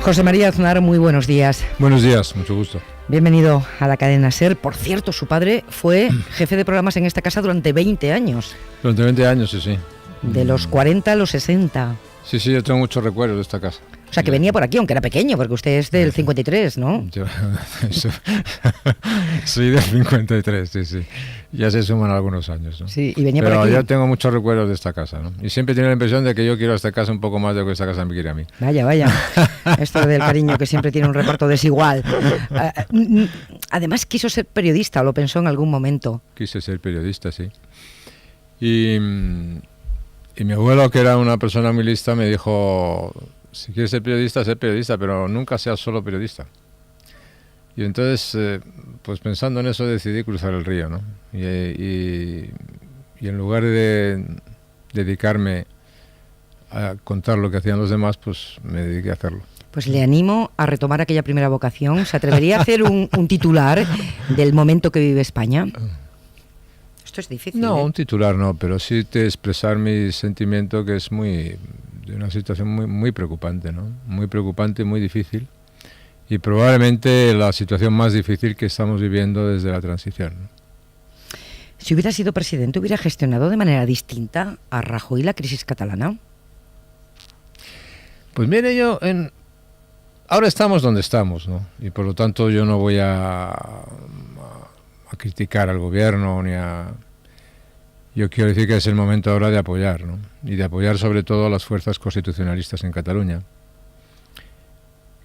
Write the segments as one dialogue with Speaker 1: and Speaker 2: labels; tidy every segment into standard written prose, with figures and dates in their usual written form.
Speaker 1: José María Aznar, muy buenos días.
Speaker 2: Buenos días, mucho gusto.
Speaker 1: Bienvenido a la cadena SER. Por cierto, su padre fue jefe de programas en esta casa durante 20 años.
Speaker 2: Durante 20 años, sí.
Speaker 1: De los 40 a los 60.
Speaker 2: Sí, yo tengo muchos recuerdos de esta casa.
Speaker 1: O sea, que venía por aquí, aunque era pequeño, porque usted es del 53, ¿no?
Speaker 2: Yo soy del 53, sí. Ya se suman algunos años, ¿no?
Speaker 1: Sí, y venía
Speaker 2: Pero
Speaker 1: por aquí.
Speaker 2: yo tengo muchos recuerdos de esta casa, ¿no? Y siempre tengo la impresión de que yo quiero a esta casa un poco más de lo que esta casa me quiere a mí.
Speaker 1: Vaya. Esto del cariño que siempre tiene un reparto desigual. Además, quiso ser periodista, o lo pensó en algún momento.
Speaker 2: Quise ser periodista, sí. Y mi abuelo, que era una persona muy lista, me dijo: si quieres ser periodista, pero nunca seas solo periodista. Y entonces, pues pensando en eso, decidí cruzar el río, ¿no? Y en lugar de dedicarme a contar lo que hacían los demás, pues me dediqué a hacerlo.
Speaker 1: Pues le animo a retomar aquella primera vocación. ¿Se atrevería a hacer un titular del momento que vive España? Esto es difícil.
Speaker 2: No, un titular no, pero sí te expresar mi sentimiento, que es de una situación muy preocupante, ¿no? Muy preocupante, muy difícil. Y probablemente la situación más difícil que estamos viviendo desde la transición, ¿no?
Speaker 1: Si hubiera sido presidente, ¿hubiera gestionado de manera distinta a Rajoy la crisis catalana?
Speaker 2: Pues mire, ahora estamos donde estamos, ¿no? Y por lo tanto yo no voy a criticar al gobierno Yo quiero decir que es el momento ahora de apoyar, ¿no? Y de apoyar sobre todo a las fuerzas constitucionalistas en Cataluña.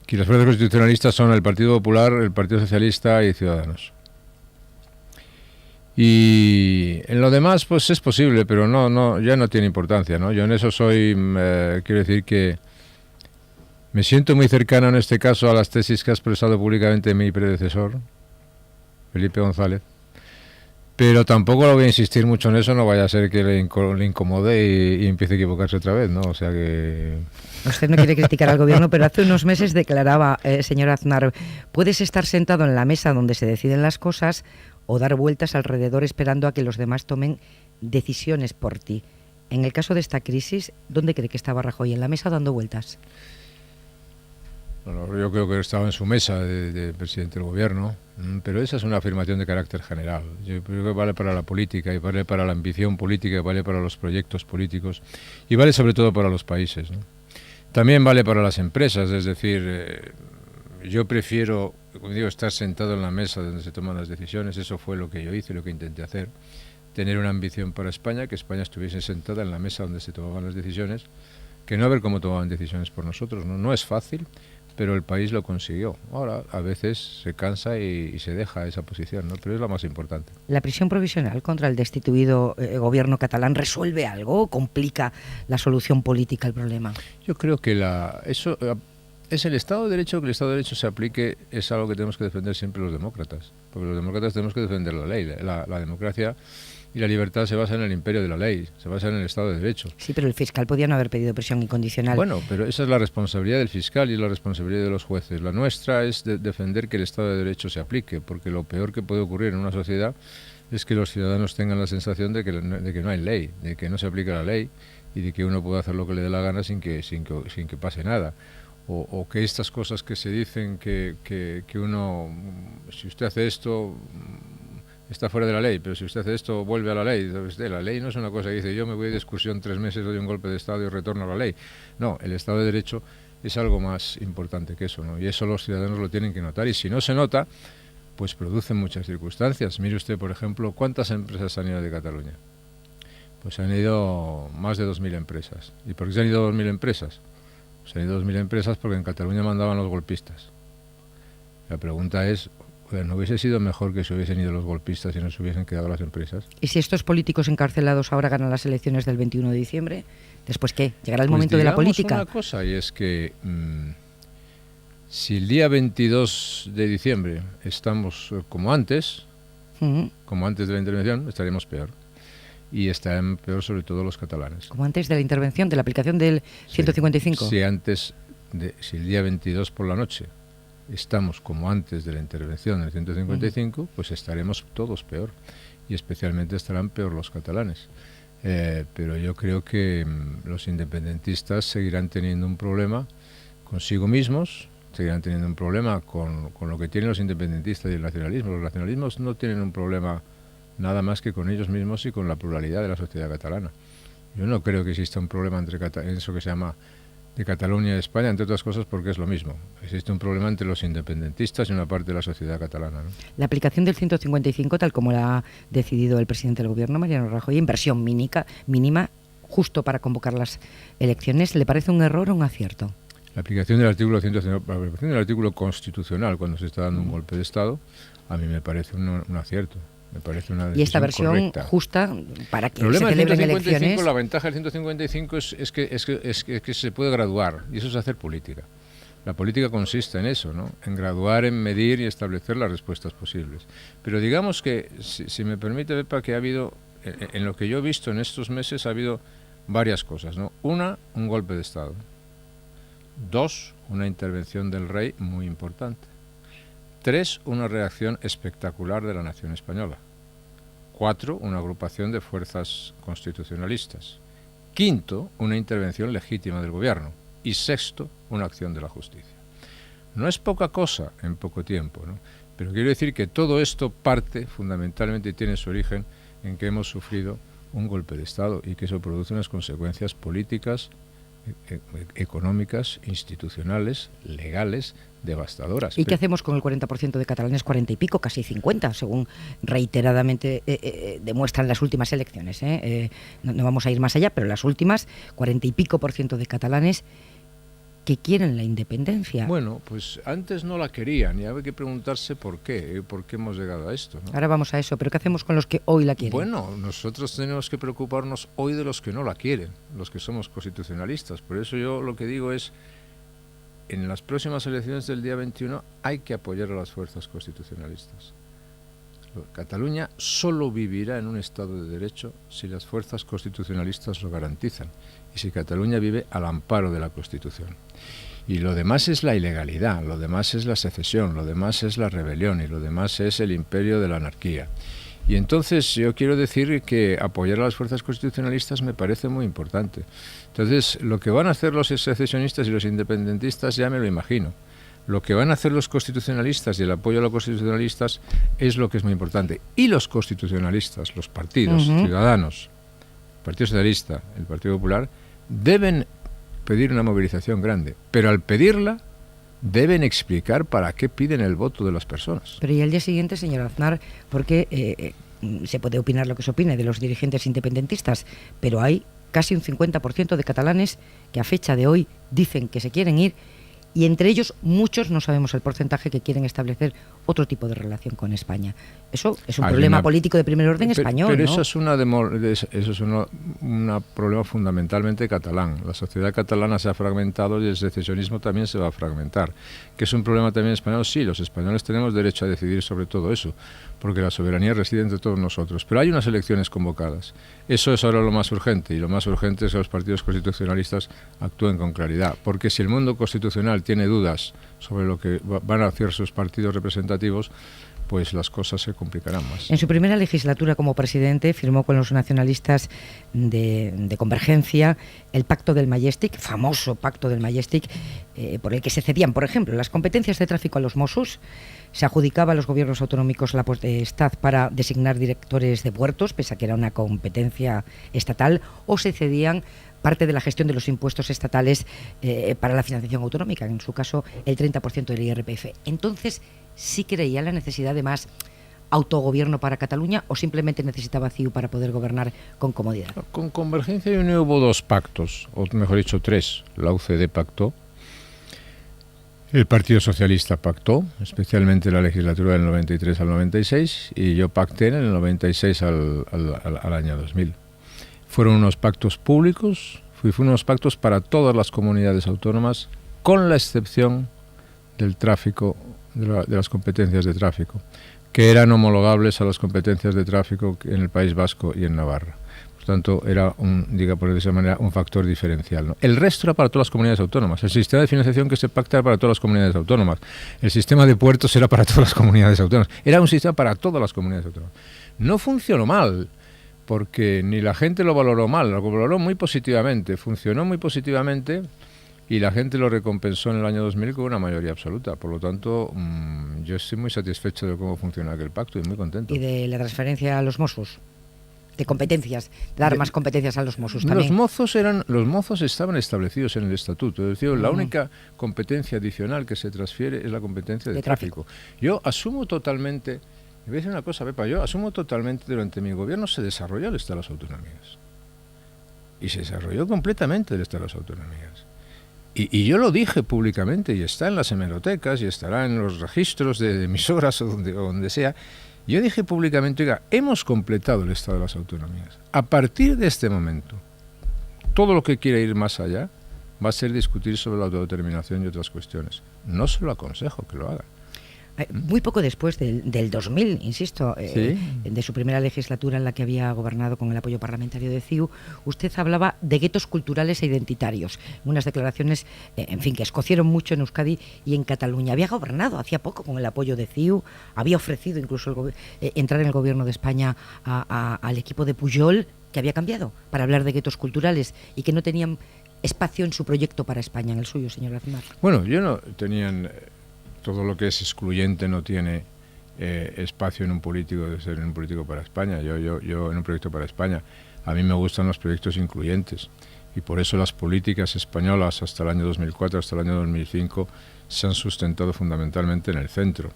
Speaker 2: Que las fuerzas constitucionalistas son el Partido Popular, el Partido Socialista y Ciudadanos. Y en lo demás, pues es posible, pero ya no tiene importancia, ¿no? Yo en eso quiero decir que me siento muy cercano en este caso a las tesis que ha expresado públicamente mi predecesor, Felipe González. Pero tampoco lo voy a insistir mucho en eso, no vaya a ser que le incomode y empiece a equivocarse otra vez, ¿no? O sea que...
Speaker 1: Usted no quiere criticar al gobierno, pero hace unos meses declaraba, señor Aznar, puedes estar sentado en la mesa donde se deciden las cosas o dar vueltas alrededor esperando a que los demás tomen decisiones por ti. En el caso de esta crisis, ¿dónde cree que estaba Rajoy? ¿En la mesa dando vueltas?
Speaker 2: Bueno, yo creo que estaba en su mesa de presidente del gobierno, pero esa es una afirmación de carácter general. Yo creo que vale para la política, y vale para la ambición política, y vale para los proyectos políticos, y vale sobre todo para los países, ¿no? También vale para las empresas, es decir, yo prefiero, como digo, estar sentado en la mesa donde se toman las decisiones. Eso fue lo que yo hice, lo que intenté hacer, tener una ambición para España, que España estuviese sentada en la mesa donde se tomaban las decisiones, que no ver cómo tomaban decisiones por nosotros, ¿no? No es fácil, pero el país lo consiguió. Ahora, a veces se cansa y se deja esa posición, ¿no? Pero es la más importante.
Speaker 1: ¿La prisión provisional contra el destituido gobierno catalán resuelve algo o complica la solución política al problema?
Speaker 2: Yo creo que eso es el Estado de Derecho. Que el Estado de Derecho se aplique es algo que tenemos que defender siempre los demócratas, porque los demócratas tenemos que defender la ley. La democracia y la libertad se basa en el imperio de la ley, se basa en el Estado de Derecho.
Speaker 1: Sí, pero el fiscal podía no haber pedido prisión incondicional.
Speaker 2: Bueno, pero esa es la responsabilidad del fiscal y la responsabilidad de los jueces. La nuestra es defender que el Estado de Derecho se aplique, porque lo peor que puede ocurrir en una sociedad es que los ciudadanos tengan la sensación de que no hay ley, de que no se aplica la ley y de que uno puede hacer lo que le dé la gana sin que pase nada. O que estas cosas que se dicen que uno, si usted hace esto, está fuera de la ley, pero si usted hace esto, vuelve a la ley. La ley no es una cosa que dice: yo me voy de excursión 3 meses, doy un golpe de Estado y retorno a la ley. No, el Estado de Derecho es algo más importante que eso, ¿no? Y eso los ciudadanos lo tienen que notar. Y si no se nota, pues producen muchas circunstancias. Mire usted, por ejemplo, ¿cuántas empresas han ido de Cataluña? Pues han ido más de 2.000 empresas. ¿Y por qué se han ido 2.000 empresas? Pues han ido 2.000 empresas porque en Cataluña mandaban los golpistas. La pregunta es: ¿no hubiese sido mejor que se hubiesen ido los golpistas y no se hubiesen quedado las empresas?
Speaker 1: ¿Y si estos políticos encarcelados ahora ganan las elecciones del 21 de diciembre? ¿Después qué? ¿Llegará el momento de la política?
Speaker 2: Una cosa, y es que si el día 22 de diciembre estamos como antes de la intervención, estaremos peor. Y estarán peor sobre todo los catalanes.
Speaker 1: Como antes de la intervención, de la aplicación del 155.
Speaker 2: Sí, si el día 22 por la noche estamos como antes de la intervención del 155, pues estaremos todos peor, y especialmente estarán peor los catalanes. Pero yo creo que los independentistas seguirán teniendo un problema consigo mismos, seguirán teniendo un problema con lo que tienen los independentistas y el nacionalismo. Los nacionalismos no tienen un problema nada más que con ellos mismos y con la pluralidad de la sociedad catalana. Yo no creo que exista un problema entre eso que se llama de Cataluña y España, entre otras cosas porque es lo mismo. Existe un problema entre los independentistas y una parte de la sociedad catalana, ¿no?
Speaker 1: La aplicación del 155, tal como la ha decidido el presidente del Gobierno, Mariano Rajoy, inversión mínima, justo para convocar las elecciones, ¿le parece un error o un acierto?
Speaker 2: La aplicación del artículo 155, la aplicación del artículo constitucional cuando se está dando un golpe de Estado, a mí me parece un acierto. Me parece una decisión
Speaker 1: y esta versión
Speaker 2: correcta.
Speaker 1: Justa para que
Speaker 2: El problema
Speaker 1: se celebren
Speaker 2: del 155,
Speaker 1: elecciones.
Speaker 2: la ventaja del 155 es que se puede graduar, y eso es hacer política. La política consiste en eso, ¿no? En graduar, en medir y establecer las respuestas posibles. Pero digamos que, si me permite, Pepa, que ha habido, en lo que yo he visto en estos meses, ha habido varias cosas, ¿no? Una, un golpe de Estado. Dos, una intervención del rey muy importante. Tres, una reacción espectacular de la nación española. Cuatro, una agrupación de fuerzas constitucionalistas. Quinto, una intervención legítima del gobierno. Y sexto, una acción de la justicia. No es poca cosa en poco tiempo, ¿no? Pero quiero decir que todo esto parte fundamentalmente y tiene su origen en que hemos sufrido un golpe de Estado y que eso produce unas consecuencias políticas, económicas, institucionales, legales, devastadoras.
Speaker 1: ¿Y qué hacemos con el 40% de catalanes, 40 y pico, casi 50, según reiteradamente demuestran las últimas elecciones? No vamos a ir más allá, pero las últimas, 40 y pico % de catalanes que quieren la independencia.
Speaker 2: Bueno, pues antes no la querían y hay que preguntarse por qué hemos llegado a esto, ¿no?
Speaker 1: Ahora vamos a eso, pero ¿qué hacemos con los que hoy la quieren?
Speaker 2: Bueno, nosotros tenemos que preocuparnos hoy de los que no la quieren, los que somos constitucionalistas. Por eso yo lo que digo es, en las próximas elecciones del día 21 hay que apoyar a las fuerzas constitucionalistas. Cataluña solo vivirá en un Estado de Derecho si las fuerzas constitucionalistas lo garantizan y si Cataluña vive al amparo de la Constitución. Y lo demás es la ilegalidad, lo demás es la secesión, lo demás es la rebelión y lo demás es el imperio de la anarquía. Y entonces yo quiero decir que apoyar a las fuerzas constitucionalistas me parece muy importante. Entonces, lo que van a hacer los secesionistas y los independentistas ya me lo imagino. Lo que van a hacer los constitucionalistas y el apoyo a los constitucionalistas es lo que es muy importante. Y los constitucionalistas, los partidos, Ciudadanos, el Partido Socialista, el Partido Popular, deben pedir una movilización grande. Pero al pedirla, deben explicar para qué piden el voto de las personas.
Speaker 1: Pero y al día siguiente, señor Aznar, porque se puede opinar lo que se opine de los dirigentes independentistas, pero hay casi un 50% de catalanes que a fecha de hoy dicen que se quieren ir, y entre ellos muchos, no sabemos el porcentaje, que quieren establecer otro tipo de relación con España. Eso es un problema político de primer orden español,
Speaker 2: pero
Speaker 1: ¿no?
Speaker 2: eso es un problema fundamentalmente catalán. La sociedad catalana se ha fragmentado y el secesionismo también se va a fragmentar. ¿Que es un problema también español? Sí, los españoles tenemos derecho a decidir sobre todo eso, porque la soberanía reside entre todos nosotros. Pero hay unas elecciones convocadas. Eso es ahora lo más urgente, y lo más urgente es que los partidos constitucionalistas actúen con claridad. Porque si el mundo constitucional tiene dudas sobre lo que van a hacer sus partidos representativos, pues las cosas se complicarán más.
Speaker 1: En su primera legislatura como presidente firmó con los nacionalistas de Convergencia el Pacto del Majestic, famoso Pacto del Majestic, por el que se cedían, por ejemplo, las competencias de tráfico a los Mossos, se adjudicaba a los gobiernos autonómicos la potestad para designar directores de puertos, pese a que era una competencia estatal, o se cedían parte de la gestión de los impuestos estatales para la financiación autonómica, en su caso el 30% del IRPF. Entonces, ¿sí creía la necesidad de más autogobierno para Cataluña o simplemente necesitaba CiU para poder gobernar con comodidad?
Speaker 2: Con Convergencia y Unió hubo dos pactos, o mejor dicho tres. La UCD pactó, el Partido Socialista pactó, especialmente la legislatura del 93 al 96, y yo pacté en el 96 al año 2000. Fueron unos pactos públicos, fueron unos pactos para todas las comunidades autónomas, con la excepción del tráfico, de las competencias de tráfico, que eran homologables a las competencias de tráfico en el País Vasco y en Navarra. Por tanto, era por de esa manera, un factor diferencial, ¿no? El resto era para todas las comunidades autónomas. El sistema de financiación que se pacta era para todas las comunidades autónomas. El sistema de puertos era para todas las comunidades autónomas. Era un sistema para todas las comunidades autónomas. No funcionó mal, porque ni la gente lo valoró mal, lo valoró muy positivamente. Funcionó muy positivamente y la gente lo recompensó en el año 2000 con una mayoría absoluta. Por lo tanto, yo estoy muy satisfecho de cómo funciona aquel pacto y muy contento.
Speaker 1: Y de la transferencia a los Mossos, de competencias, de dar más competencias a los Mossos también.
Speaker 2: Los mozos estaban establecidos en el estatuto, es decir, la única competencia adicional que se transfiere es la competencia de tráfico. Yo asumo totalmente, me voy a decir una cosa, Pepa, yo asumo totalmente, durante mi gobierno se desarrolló el Estado de las Autonomías. Y se desarrolló completamente el Estado de las Autonomías. Y yo lo dije públicamente, y está en las hemerotecas, y estará en los registros de emisoras o donde sea. Yo dije públicamente, oiga, hemos completado el Estado de las Autonomías. A partir de este momento, todo lo que quiera ir más allá va a ser discutir sobre la autodeterminación y otras cuestiones. No se lo aconsejo que lo haga.
Speaker 1: Muy poco después del 2000, insisto,
Speaker 2: ¿Sí?
Speaker 1: de su primera legislatura en la que había gobernado con el apoyo parlamentario de CiU, usted hablaba de guetos culturales e identitarios, unas declaraciones, en fin, que escocieron mucho en Euskadi y en Cataluña. Había gobernado hacía poco con el apoyo de CiU, había ofrecido incluso entrar en el gobierno de España al equipo de Pujol, que había cambiado para hablar de guetos culturales y que no tenían espacio en su proyecto para España, en el suyo, señor Aznar.
Speaker 2: Bueno, yo no tenían... Todo lo que es excluyente no tiene espacio en un político, de ser un político para España. Yo en un proyecto para España, a mí me gustan los proyectos incluyentes, y por eso las políticas españolas hasta el año 2004, hasta el año 2005, se han sustentado fundamentalmente en el centro.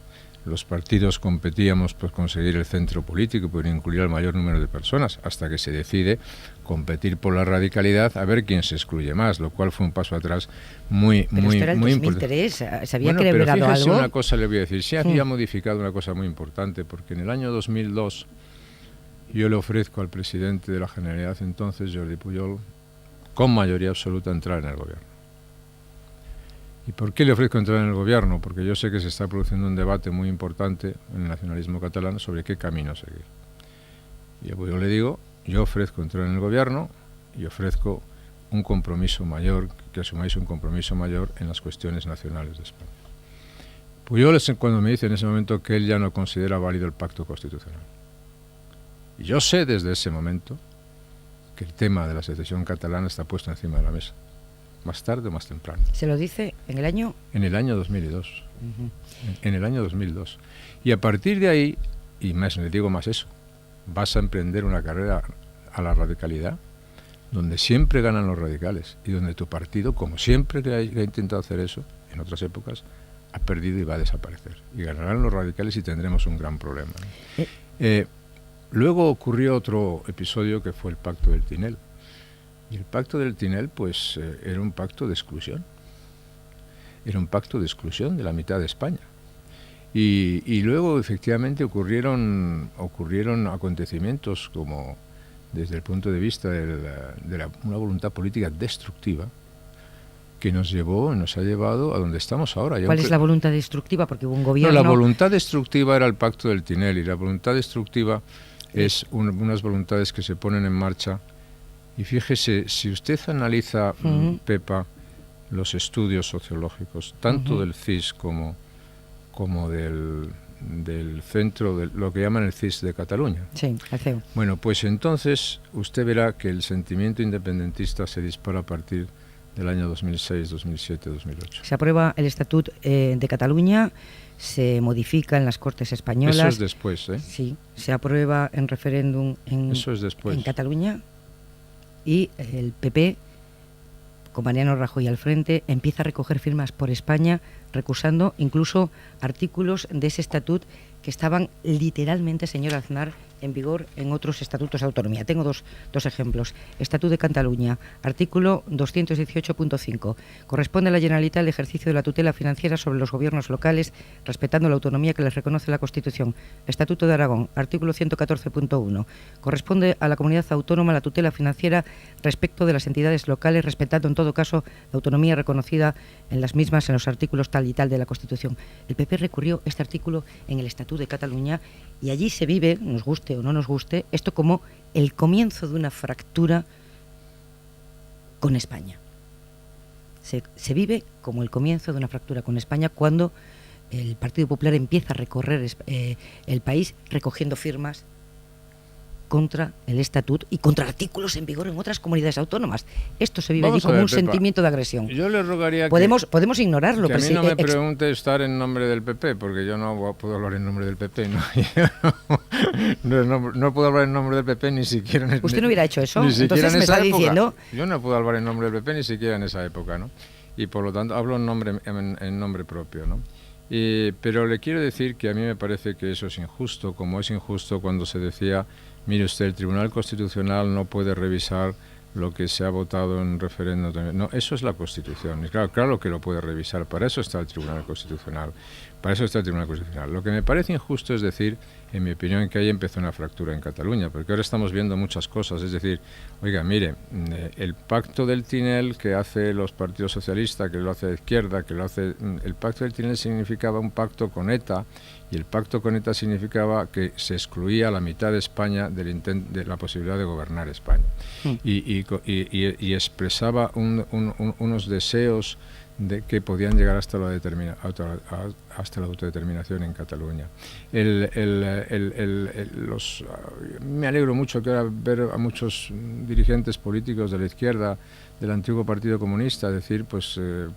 Speaker 2: Los partidos competíamos por conseguir el centro político, por incluir al mayor número de personas, hasta que se decide competir por la radicalidad a ver quién se excluye más, lo cual fue un paso atrás muy importante.
Speaker 1: ¿Se había quebrado algo?
Speaker 2: Una cosa le voy a decir, se había modificado una cosa muy importante, porque en el año 2002 yo le ofrezco al presidente de la Generalitat entonces, Jordi Pujol, con mayoría absoluta, entrar en el gobierno. ¿Y por qué le ofrezco entrar en el gobierno? Porque yo sé que se está produciendo un debate muy importante en el nacionalismo catalán sobre qué camino seguir. Y yo le digo, yo ofrezco entrar en el gobierno y ofrezco un compromiso mayor, que asumáis un compromiso mayor en las cuestiones nacionales de España. Pujol es cuando me dice en ese momento que él ya no considera válido el pacto constitucional. Y yo sé desde ese momento que el tema de la secesión catalana está puesto encima de la mesa. Más tarde o más temprano.
Speaker 1: ¿Se lo dice en el año?
Speaker 2: En el año 2002. En el año 2002. Y a partir de ahí, y más le digo más eso, vas a emprender una carrera a la radicalidad, donde siempre ganan los radicales, y donde tu partido, como siempre que ha intentado hacer eso, en otras épocas, ha perdido y va a desaparecer. Y ganarán los radicales y tendremos un gran problema. Luego ocurrió otro episodio que fue el Pacto del Tinel. Y el Pacto del Tinel, pues, era un pacto de exclusión. Era un pacto de exclusión de la mitad de España. Y luego, efectivamente, ocurrieron acontecimientos como, desde el punto de vista de una voluntad política destructiva, que nos ha llevado a donde estamos ahora.
Speaker 1: ¿Cuál es la voluntad destructiva? Porque hubo un gobierno...
Speaker 2: No, la voluntad destructiva era el Pacto del Tinel, y la voluntad destructiva es unas voluntades que se ponen en marcha. Y fíjese, si usted analiza, Pepa, los estudios sociológicos, tanto del CIS como del centro, de lo que llaman el CIS de Cataluña.
Speaker 1: Sí, el CEU.
Speaker 2: Bueno, pues entonces usted verá que el sentimiento independentista se dispara a partir del año 2006, 2007, 2008.
Speaker 1: Se aprueba el Estatut de Cataluña, se modifica en las Cortes Españolas.
Speaker 2: Eso es después, ¿eh?
Speaker 1: Sí, se aprueba en referéndum en Cataluña, y el PP, con Mariano Rajoy al frente, empieza a recoger firmas por España, recusando incluso artículos de ese estatut que estaban literalmente, señor Aznar, en vigor en otros estatutos de autonomía. Tengo dos ejemplos. Estatut de Cataluña, artículo 218.5. Corresponde a la Generalitat el ejercicio de la tutela financiera sobre los gobiernos locales, respetando la autonomía que les reconoce la Constitución. Estatuto de Aragón, artículo 114.1. Corresponde a la comunidad autónoma la tutela financiera respecto de las entidades locales, respetando en todo caso la autonomía reconocida en las mismas en los artículos tal y tal de la Constitución. El PP recurrió este artículo en el Estatut de Cataluña, y allí se vive, nos guste o no nos guste, esto como el comienzo de una fractura con España. Se vive como el comienzo de una fractura con España cuando el Partido Popular empieza a recorrer el país recogiendo firmas contra el Estatut y contra artículos en vigor en otras comunidades autónomas. Esto se vive allí
Speaker 2: Vamos a
Speaker 1: como
Speaker 2: ver,
Speaker 1: un
Speaker 2: Pepa,
Speaker 1: sentimiento de agresión.
Speaker 2: Yo le rogaría
Speaker 1: Podemos ignorarlo.
Speaker 2: que a
Speaker 1: pero
Speaker 2: mí no me pregunte estar en nombre del PP, porque yo no puedo hablar en nombre del PP. No puedo hablar en nombre del PP ni siquiera en
Speaker 1: ¿Usted no hubiera hecho eso?
Speaker 2: Ni siquiera
Speaker 1: Entonces
Speaker 2: en
Speaker 1: me
Speaker 2: esa
Speaker 1: está
Speaker 2: época.
Speaker 1: diciendo...
Speaker 2: Yo no puedo hablar en nombre del PP ni siquiera en esa época, ¿no? Y por lo tanto hablo en nombre propio, ¿no? Pero le quiero decir que a mí me parece que eso es injusto, como es injusto cuando se decía, mire usted, el Tribunal Constitucional no puede revisar lo que se ha votado en referéndum. No, eso es la Constitución. Y claro que lo puede revisar. Para eso está el Tribunal Constitucional. Para eso está el Tribunal Constitucional. Lo que me parece injusto es decir, en mi opinión, que ahí empezó una fractura en Cataluña, porque ahora estamos viendo muchas cosas. Es decir, oiga, mire, el pacto del Tinel que hace los partidos socialistas, que lo hace la izquierda, que lo hace... El pacto del Tinel significaba un pacto con ETA, y el pacto con ETA significaba que se excluía a la mitad de España de la posibilidad de gobernar España. Y expresaba unos deseos de que podían llegar hasta la autodeterminación en Cataluña. Me alegro mucho que ahora ver a muchos dirigentes políticos de la izquierda del antiguo Partido Comunista decir, en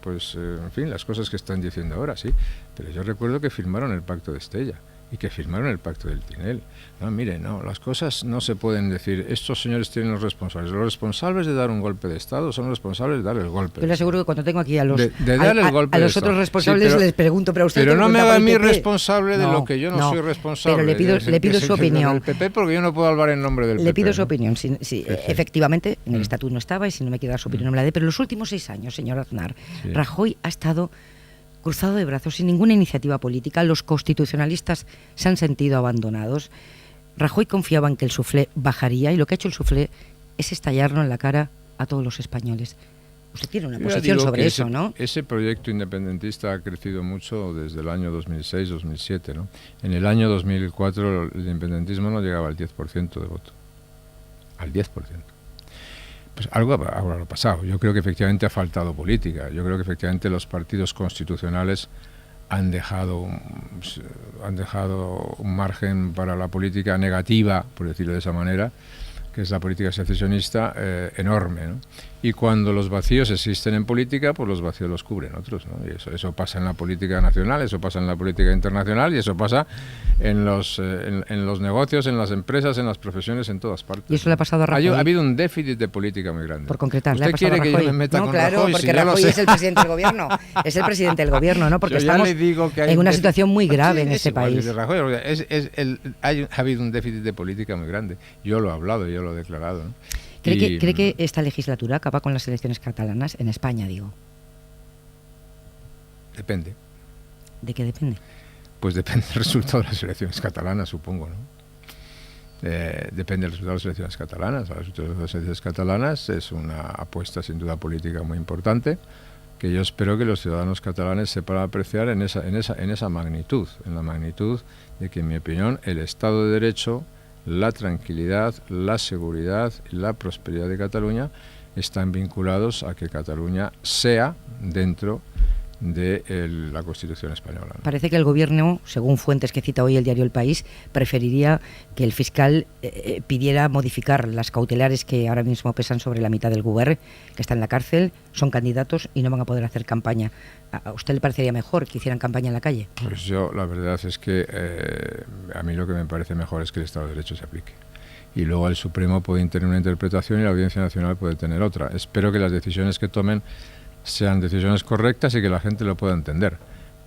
Speaker 2: fin, las cosas que están diciendo ahora, sí, pero yo recuerdo que firmaron el Pacto de Estella y que firmaron el Pacto del Tinel. No, mire, no, las cosas no se pueden decir, estos señores tienen los responsables. Los responsables de dar un golpe de Estado son los responsables de dar el golpe.
Speaker 1: Yo le aseguro que cuando tengo aquí a los,
Speaker 2: a
Speaker 1: los otros responsables, sí, les pregunto, pero usted...
Speaker 2: Pero no me haga a mí responsable de lo que yo no soy responsable.
Speaker 1: Pero le pido su opinión.
Speaker 2: El PP, porque yo no puedo hablar en nombre del PP.
Speaker 1: Le pido su opinión. Sí, efectivamente, en el Estatuto no estaba, y si no me quiere dar su opinión no me la dé, pero en los últimos 6 años, señor Aznar, sí, Rajoy ha estado cruzado de brazos, sin ninguna iniciativa política. Los constitucionalistas se han sentido abandonados. Rajoy confiaba en que el suflé bajaría, y lo que ha hecho el suflé es estallarlo en la cara a todos los españoles. Usted tiene una posición sobre eso, ¿no?
Speaker 2: Ese proyecto independentista ha crecido mucho desde el año 2006-2007, ¿no? En el año 2004 el independentismo no llegaba al 10% de voto. Al 10%. Pues algo habrá pasado. Yo creo que efectivamente ha faltado política. Yo creo que efectivamente los partidos constitucionales han dejado un margen para la política negativa, por decirlo de esa manera, que es la política secesionista, enorme, ¿no? Y cuando los vacíos existen en política, pues los vacíos los cubren otros, ¿no? Y eso pasa en la política nacional, eso pasa en la política internacional, y eso pasa en los negocios, en las empresas, en las profesiones, en todas partes.
Speaker 1: ¿Y eso le ha pasado a Rajoy?
Speaker 2: Ha habido un déficit de política muy grande.
Speaker 1: Por concretar,
Speaker 2: ¿Usted quiere que yo me meta con
Speaker 1: claro,
Speaker 2: Rajoy?
Speaker 1: Porque
Speaker 2: si
Speaker 1: Rajoy es el presidente del gobierno. Es el presidente del gobierno, ¿no? Porque estamos en una situación muy grave en este país.
Speaker 2: Ha habido un déficit de política muy grande. Yo lo he hablado, yo lo he declarado, ¿no?
Speaker 1: ¿Cree que esta legislatura acaba con las elecciones catalanas en España, digo?
Speaker 2: Depende.
Speaker 1: ¿De qué depende?
Speaker 2: Pues depende del resultado de las elecciones catalanas, supongo, ¿no? Depende del resultado de las elecciones catalanas. El resultado de las elecciones catalanas es una apuesta sin duda política muy importante, que yo espero que los ciudadanos catalanes sepan apreciar en esa magnitud, en la magnitud de que, en mi opinión, el Estado de Derecho, la tranquilidad, la seguridad y la prosperidad de Cataluña están vinculados a que Cataluña sea dentro de la Constitución española, ¿no?
Speaker 1: Parece que el Gobierno, según fuentes que cita hoy el diario El País, preferiría que el fiscal pidiera modificar las cautelares que ahora mismo pesan sobre la mitad del Govern, que está en la cárcel, son candidatos y no van a poder hacer campaña. ¿A usted le parecería mejor que hicieran campaña en la calle?
Speaker 2: Pues yo, la verdad es que a mí lo que me parece mejor es que el Estado de Derecho se aplique. Y luego el Supremo puede tener una interpretación y la Audiencia Nacional puede tener otra. Espero que las decisiones que tomen sean decisiones correctas y que la gente lo pueda entender.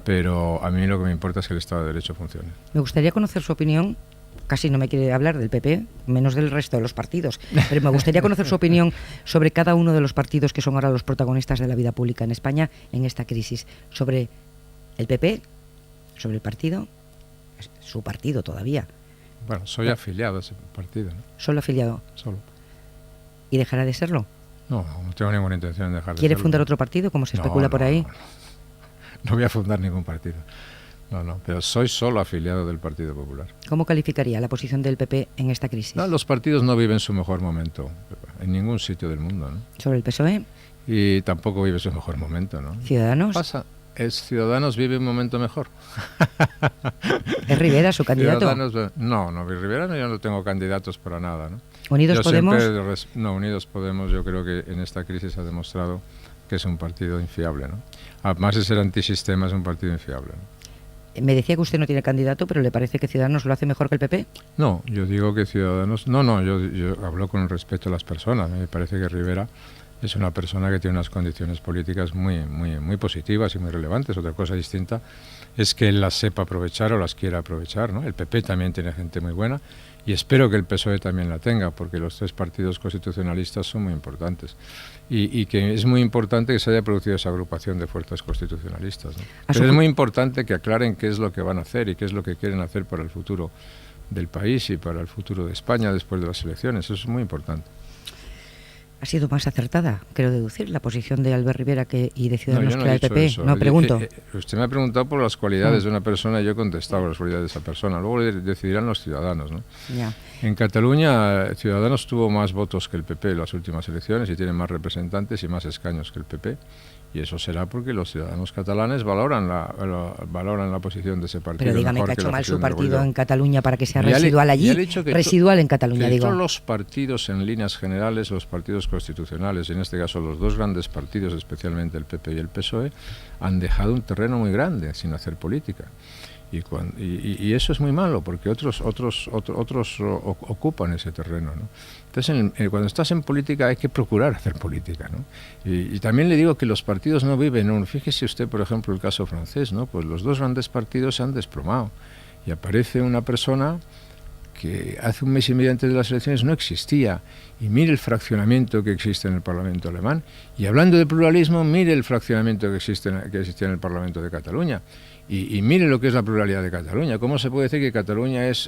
Speaker 2: Pero a mí lo que me importa es que el Estado de Derecho funcione.
Speaker 1: Me gustaría conocer su opinión. Casi no me quiere hablar del PP, menos del resto de los partidos, pero me gustaría conocer su opinión sobre cada uno de los partidos que son ahora los protagonistas de la vida pública en España en esta crisis. Sobre el PP, sobre el partido, su partido todavía.
Speaker 2: Bueno, soy afiliado a ese partido, ¿no?
Speaker 1: ¿Solo afiliado?
Speaker 2: Solo.
Speaker 1: ¿Y dejará de serlo?
Speaker 2: No tengo ninguna intención de dejar de serlo.
Speaker 1: ¿Quiere fundar otro partido, como se especula por ahí?
Speaker 2: No voy a fundar ningún partido. No, pero soy solo afiliado del Partido Popular.
Speaker 1: ¿Cómo calificaría la posición del PP en esta crisis?
Speaker 2: No, los partidos no viven su mejor momento en ningún sitio del mundo, ¿no?
Speaker 1: ¿Sobre el PSOE?
Speaker 2: Y tampoco vive su mejor momento, ¿no?
Speaker 1: ¿Ciudadanos?
Speaker 2: Pasa Ciudadanos vive un momento mejor.
Speaker 1: ¿Es Rivera su candidato?
Speaker 2: No, Rivera yo no tengo candidatos para nada, ¿no?
Speaker 1: ¿Unidos Podemos?
Speaker 2: No, Unidos Podemos yo creo que en esta crisis ha demostrado que es un partido infiable, ¿no? Además de ser antisistema, es un partido infiable, ¿no?
Speaker 1: Me decía que usted no tiene candidato, pero ¿le parece que Ciudadanos lo hace mejor que el PP?
Speaker 2: No, yo digo que Ciudadanos... No, yo hablo con el respeto a las personas. Me parece que Rivera es una persona que tiene unas condiciones políticas muy positivas y muy relevantes. Otra cosa distinta es que él las sepa aprovechar o las quiera aprovechar, ¿no? El PP también tiene gente muy buena y espero que el PSOE también la tenga, porque los tres partidos constitucionalistas son muy importantes y que es muy importante que se haya producido esa agrupación de fuerzas constitucionalistas, ¿no? Pero es muy importante que aclaren qué es lo que van a hacer y qué es lo que quieren hacer para el futuro del país y para el futuro de España después de las elecciones. Eso es muy importante.
Speaker 1: Ha sido más acertada, creo deducir, la posición de Albert Rivera y de Ciudadanos
Speaker 2: no
Speaker 1: que del PP.
Speaker 2: Eso.
Speaker 1: No, pregunto.
Speaker 2: Usted me ha preguntado por las cualidades de una persona y yo he contestado por las cualidades de esa persona. Luego decidirán los ciudadanos, ¿no?
Speaker 1: Ya.
Speaker 2: En Cataluña, Ciudadanos tuvo más votos que el PP en las últimas elecciones y tiene más representantes y más escaños que el PP. Y eso será porque los ciudadanos catalanes valoran la posición de ese partido.
Speaker 1: Pero dígame que ha hecho mal su partido en Cataluña para que sea residual allí. Residual en Cataluña, digo.
Speaker 2: Todos los partidos, en líneas generales, los partidos constitucionales, en este caso los dos grandes partidos, especialmente el PP y el PSOE, han dejado un terreno muy grande sin hacer política. Y eso es muy malo, porque otros ocupan ese terreno, ¿no? Entonces, cuando estás en política hay que procurar hacer política, ¿no? Y también le digo que los partidos no viven, fíjese usted, por ejemplo, el caso francés, ¿no? Pues los dos grandes partidos se han desplomado y aparece una persona que hace un mes y medio antes de las elecciones no existía, y mire el fraccionamiento que existe en el Parlamento alemán, y hablando de pluralismo, mire el fraccionamiento que existía en el Parlamento de Cataluña. Y mire lo que es la pluralidad de Cataluña. ¿Cómo se puede decir que Cataluña es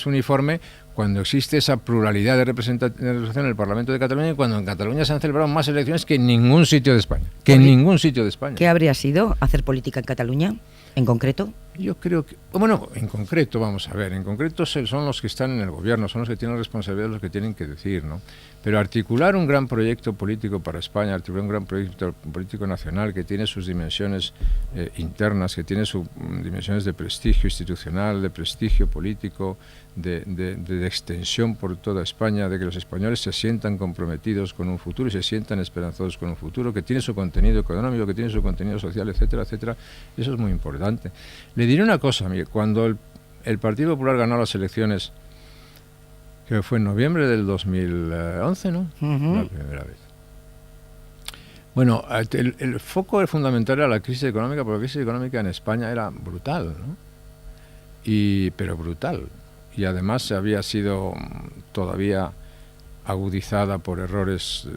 Speaker 2: uniforme cuando existe esa pluralidad de representación en el Parlamento de Cataluña y cuando en Cataluña se han celebrado más elecciones que en ningún sitio de España? ¿Qué
Speaker 1: habría sido hacer política en Cataluña, en concreto?
Speaker 2: Yo creo que... Bueno, en concreto, vamos a ver, en concreto son los que están en el gobierno, son los que tienen responsabilidad, los que tienen que decir, ¿no? Pero articular un gran proyecto político para España, articular un gran proyecto político nacional que tiene sus dimensiones internas, que tiene sus dimensiones de prestigio institucional, de prestigio político, de extensión por toda España, de que los españoles se sientan comprometidos con un futuro y se sientan esperanzados con un futuro, que tiene su contenido económico, que tiene su contenido social, etcétera, etcétera. Eso es muy importante. Le diré una cosa, mire, cuando el Partido Popular ganó las elecciones, que fue en noviembre del 2011, ¿no? La primera vez. Bueno, el foco fundamental era la crisis económica, porque la crisis económica en España era brutal, ¿no? Pero brutal. Y además había sido todavía agudizada por errores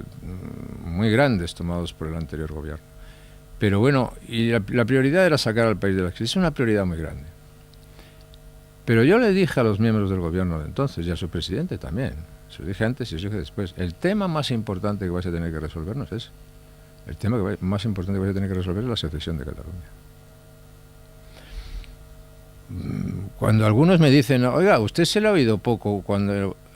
Speaker 2: muy grandes tomados por el anterior gobierno. Pero bueno, y la prioridad era sacar al país de la crisis. Es una prioridad muy grande. Pero yo le dije a los miembros del gobierno de entonces y a su presidente también, se lo dije antes y se lo dije después, el tema más importante que vais a tener que resolver no es ese. El tema más importante que vais a tener que resolver es la secesión de Cataluña. Cuando algunos me dicen, oiga, usted se le ha oído poco,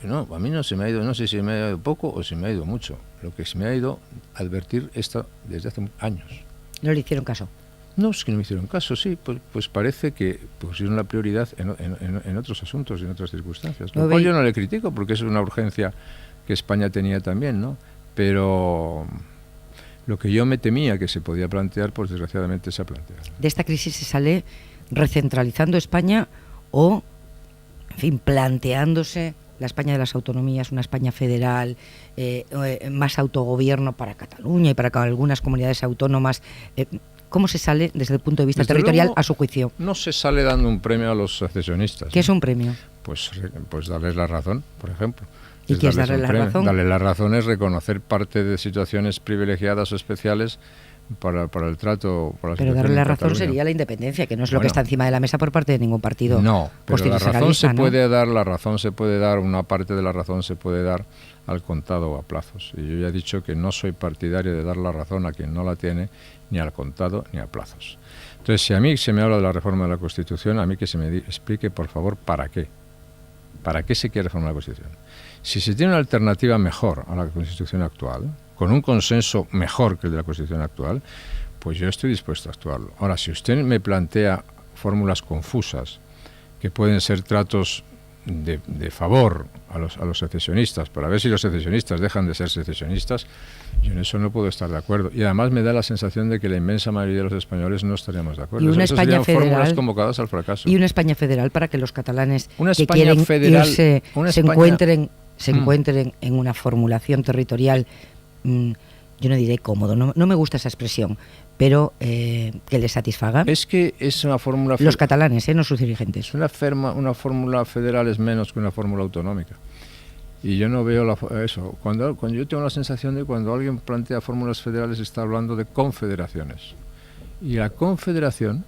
Speaker 2: no, a mí no se me ha ido, no sé si me ha ido poco o si me ha ido mucho. Lo que se me ha ido advertir esto desde hace años.
Speaker 1: ¿No le hicieron caso?
Speaker 2: No, es que no me hicieron caso, sí, pues parece que pusieron la prioridad en otros asuntos y en otras circunstancias. Lo cual yo no le critico, porque es una urgencia que España tenía también, ¿no? Pero lo que yo me temía que se podía plantear, pues desgraciadamente se ha planteado.
Speaker 1: ¿De esta crisis se sale recentralizando España o, en fin, planteándose la España de las autonomías, una España federal, más autogobierno para Cataluña y para algunas comunidades autónomas? ¿Cómo se sale desde el punto de vista territorial a su juicio?
Speaker 2: No se sale dando un premio a los secesionistas.
Speaker 1: ¿Qué es un premio?
Speaker 2: Pues darles la razón, por ejemplo.
Speaker 1: ¿Y qué es darle la razón?
Speaker 2: Darle la razón es reconocer parte de situaciones privilegiadas o especiales para el trato.
Speaker 1: Pero darle la razón sería la independencia, que no es lo que está encima de la mesa por parte de ningún partido.
Speaker 2: No, pero la razón se puede dar, una parte de la razón se puede dar al contado o a plazos. Y yo ya he dicho que no soy partidario de dar la razón a quien no la tiene, ni al contado ni a plazos. Entonces, si a mí se me habla de la reforma de la Constitución, a mí que se me explique, por favor, ¿para qué? ¿Para qué se quiere reformar la Constitución? Si se tiene una alternativa mejor a la Constitución actual, con un consenso mejor que el de la Constitución actual, pues yo estoy dispuesto a actuarlo. Ahora, si usted me plantea fórmulas confusas, que pueden ser tratos de favor a los secesionistas, para ver si los secesionistas dejan de ser secesionistas, yo en eso no puedo estar de acuerdo. Y además me da la sensación de que la inmensa mayoría de los españoles no estaríamos de acuerdo.
Speaker 1: Y una España federal,
Speaker 2: fórmulas convocadas al fracaso.
Speaker 1: Y una España federal para que los catalanes que
Speaker 2: España
Speaker 1: quieren
Speaker 2: federal,
Speaker 1: irse se encuentren en una formulación territorial, yo no diré cómodo, no me gusta esa expresión, pero que les satisfaga.
Speaker 2: Es que es una fórmula...
Speaker 1: Los catalanes, no sus dirigentes.
Speaker 2: Una fórmula federal es menos que una fórmula autonómica. Y yo no veo eso. Cuando yo tengo la sensación de cuando alguien plantea fórmulas federales está hablando de confederaciones. Y la confederación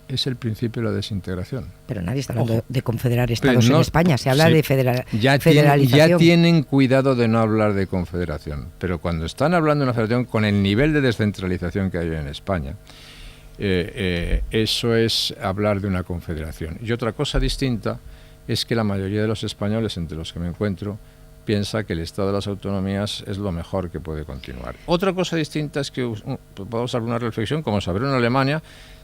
Speaker 2: es el principio de la desintegración.
Speaker 1: Pero nadie está hablando de confederar estados en España, se habla de federalización.
Speaker 2: Ya tienen cuidado de no hablar de confederación, pero cuando están hablando de una federación con el nivel de descentralización que hay en España, eso es hablar de una confederación. Y otra cosa distinta es que la mayoría de los españoles, entre los que me encuentro, piensa que el Estado de las autonomías es lo mejor que puede continuar. Otra cosa distinta es que podemos hacer una reflexión, como saber en Alemania,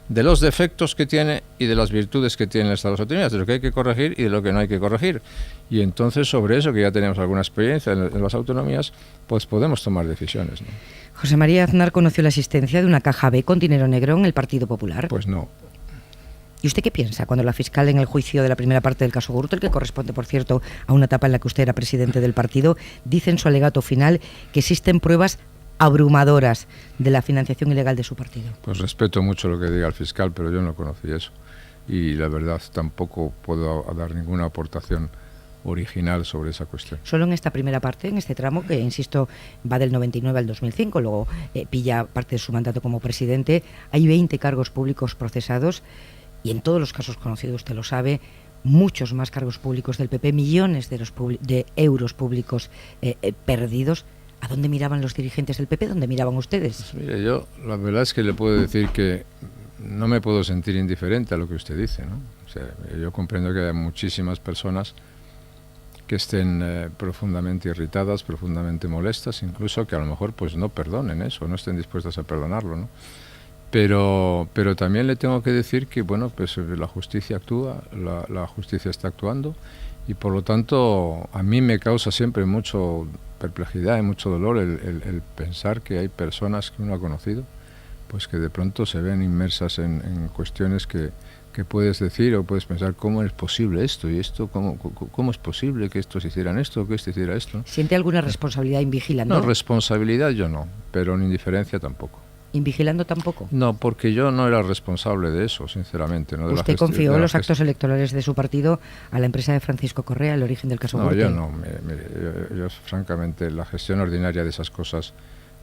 Speaker 2: de los defectos que tiene y de las virtudes que tiene el Estado de las autonomías, de lo que hay que corregir y de lo que no hay que corregir. Y entonces sobre eso, que ya tenemos alguna experiencia en las autonomías, pues podemos tomar decisiones, ¿no?
Speaker 1: José María Aznar conoció la existencia de una caja B con dinero negro en el Partido Popular.
Speaker 2: Pues no.
Speaker 1: ¿Y usted qué piensa cuando la fiscal en el juicio de la primera parte del caso Gürtel, que corresponde, por cierto, a una etapa en la que usted era presidente del partido, dice en su alegato final que existen pruebas abrumadoras de la financiación ilegal de su partido?
Speaker 2: Pues respeto mucho lo que diga el fiscal, pero yo no conocí eso. Y la verdad tampoco puedo dar ninguna aportación original sobre esa cuestión.
Speaker 1: Solo en esta primera parte, en este tramo, que insisto, va del 99 al 2005, luego pilla parte de su mandato como presidente, hay 20 cargos públicos procesados. Y en todos los casos conocidos, usted lo sabe, muchos más cargos públicos del PP, millones de euros públicos perdidos. ¿A dónde miraban los dirigentes del PP? ¿Dónde miraban ustedes?
Speaker 2: Pues mire, yo la verdad es que le puedo decir que no me puedo sentir indiferente a lo que usted dice, ¿no? O sea, yo comprendo que hay muchísimas personas que estén profundamente irritadas, profundamente molestas, incluso que a lo mejor pues no perdonen eso, no estén dispuestas a perdonarlo, ¿no? Pero también le tengo que decir que bueno, pues la justicia actúa, la justicia está actuando y por lo tanto a mí me causa siempre mucho perplejidad y mucho dolor el pensar que hay personas que uno ha conocido pues que de pronto se ven inmersas en cuestiones que puedes decir o puedes pensar cómo es posible esto y esto, cómo es posible que estos hicieran esto o que este hiciera esto.
Speaker 1: ¿Siente alguna responsabilidad invigilando?
Speaker 2: No, responsabilidad yo no, pero en indiferencia tampoco.
Speaker 1: ¿Invigilando tampoco?
Speaker 2: No, porque yo no era responsable de eso, sinceramente. ¿No?
Speaker 1: ¿Usted confió los actos electorales de su partido a la empresa de Francisco Correa, el origen del caso Gürtel?
Speaker 2: Yo no. Yo, francamente, la gestión ordinaria de esas cosas,